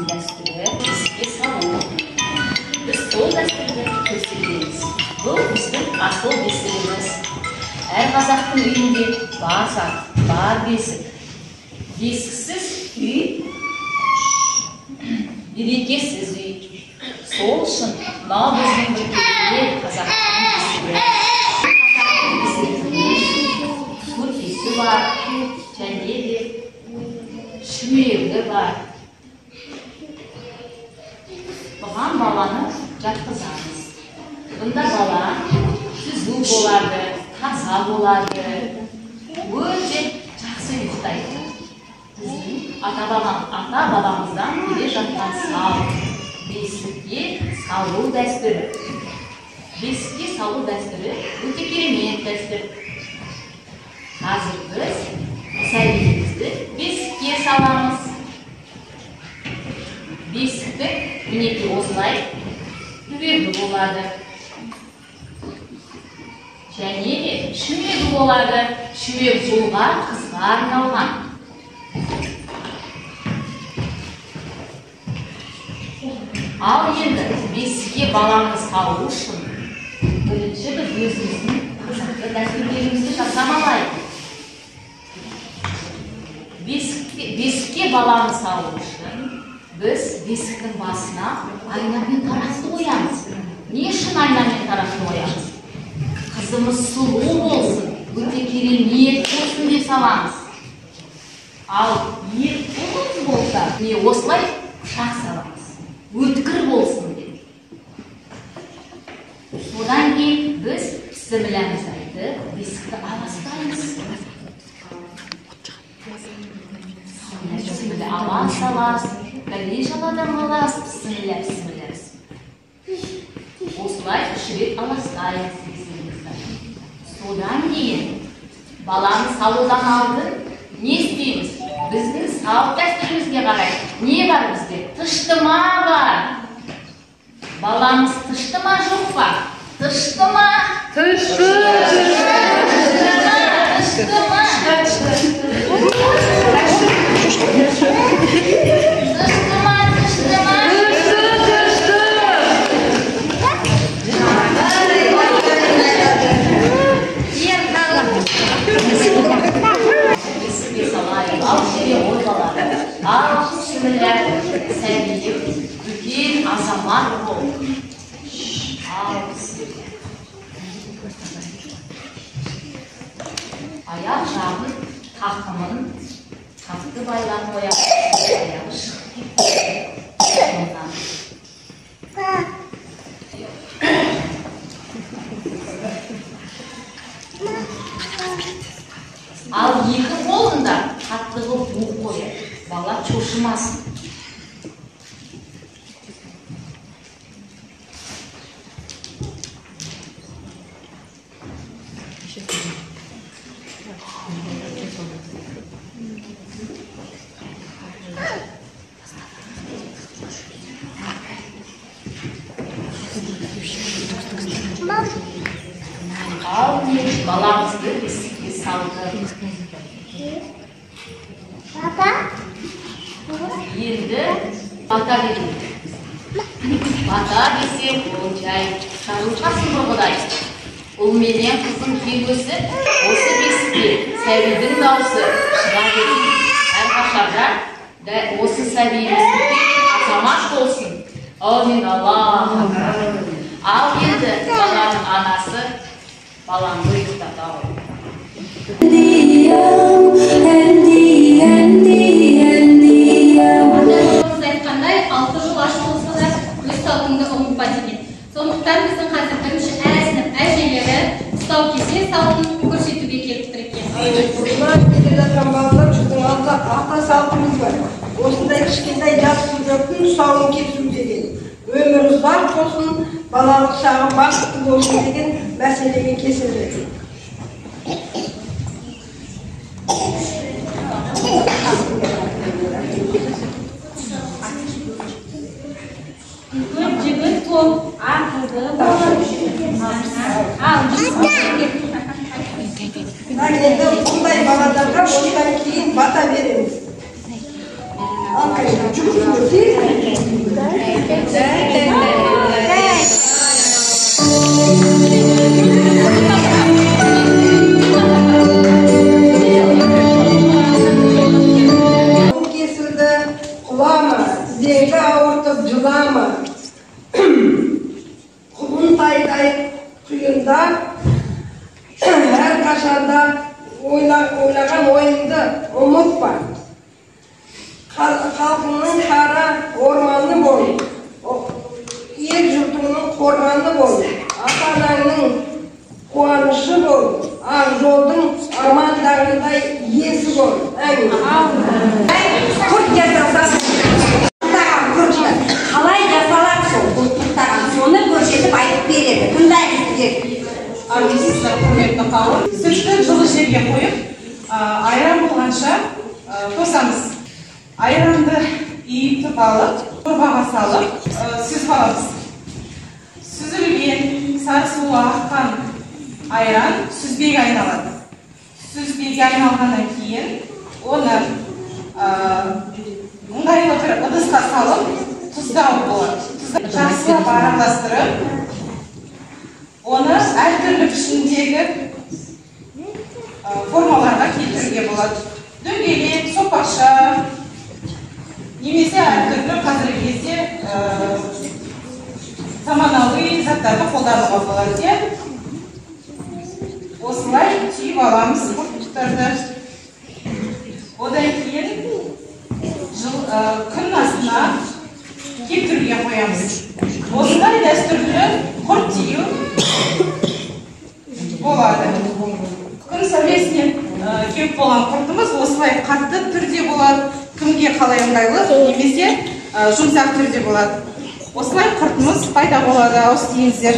Халқымыздың дәстүрі бесікке салу. Біз сол дәстүрді көрсетеміз. Бұл біздің асыл бесігіміз. Әр қазақтың үйінде бар сақ, бар бесік. Бесіксіз үй, берекесіз үй. Сол үшін мынау біздің біркелер қазақтың бесігі. Көрпесі бар, және де шүмегі бар. Бұған баланы жатқызамыз. Бұнда бала түзу болады, таза болады, өте жақсы ұйықтайды. Біздің ата-бабамыздан келе жатқан салт, бесікке салу дәстүрі. Бесікке салу дәстүрі өте керемет дәстүр. Қазір біз сәбиімізді бесікке саламыз. Бесікті мінекей осылай түбегі болады. Және шүмегі болады. Шүмек жолға қызға арналған. Ал енді бесікке баланы салу үшін бірінші біз өзіміздің қазақы дәстүрлерімізді жасамалайық. Бесікке баланы салу үшін біз бесіктің басына айнамен тарақты қоямыз. Не үшін айнамен тарақты қоямыз? Қызымыз сұлу болсын, өте керемет болсын деп саламыз. Ал ер ұлымыз болса, не осылай пышақ саламыз, өткір болсын деп. Содан кейін біз бісмілләміз айтып, бесікті аластаймыз. Бісміллә алас алас, бәле жаладан алас, бісміллә бісміллә. Осылай үш рет аластаймыз бесігімізді. Содан кейін баланы салудан алдын не істейміз? Біздің салт дәстүрімізге қарай не бар бізде? Тыштыма бар. Баламыз тыштыма жоқ па? Тыштыма? Ал бісміллә, сәбиім, үлкен азамат бол. Ал бісміллә. Аяқ жағын, тақымын, тақты байлап қояды. Аяғы шығып кетті. Ал екі қолында қаттығы буып қояды. Бала чошымасын. Ал баламызды бесікке салды. Енді бата береді. Бата десе ол жай жарылқасын бұрғыдай. Ұл менен қызым келгісі осы бесікке сәбидің дауысы шыға береді. Әрқашанда осы сәбиіміздің азамат болсын. Амин Аллах. Ал енді баланың анасы баланы ұйықтата ғой. Алты жыл аш болса да өз салтыңды ұмытпа деген. Сондықтан біздің қазір бірінші әжелері ұстау кесе салтын көрсетуге келіп тұр екен. Бұлар келе жатқан балалар біздің ата салтымыз бар. Осындай кішкентай жасөспірімдердің тұсауын кесу деген. Өмір ұзақ болсын, балалық шағы бақытты болсын деген мәселемен кесіледі. Жігіт топ, ақылды болады. Енді осындай балаларға осыдан кейін бата береміз. Kesildi, kulağıma, zengin ağırtıp cılama. Kulun tayday kuyunda, her kaşanda oynagan oyunda unutma. Halkının kara ormanlı bol, yer yurtunun kormanlı bol, ata-ananın kuanışı bol, Akjol'dun armandağınday yesi bol. Kurt жасалса, қалай жасалады сол ұлттықтағы соны көрсетіп айтып береді. Тыңдаймыз сіздер. Армысыздар, құрметті қауым. Сүтті жылы жерге қойып, айран болғанша тосамыз. Айранды иітіп алып, дорбаға салып, сүзіп аламыз. Сүзілген, сары суы аққан айран сүзбеге айналады. Сүзбеге айналғаннан кейін оны ыңғайлы бір ыдысқа салып, тұздау болады. Жақсылап араластырып, оны әртүрлі пішіндегі формаларға келтіруге болады. Дөңгелек, сопақша, немесе әртүрлі қазіргі кезде заманауи заттарды қолдануға болады. Осылай түйіп аламыз құрттарды. Одан кейін күн астына кептіруге қоямыз. Осындай дәстүрлі құрт тию болады. Күн сәулесінен кеп болған құртымыз осылай қатты түрде болады. Кімге қалай ыңғайлы, немесе жұмсақ түрде болады. Осылай құртымыз пайда болады, ау істейіңіздер.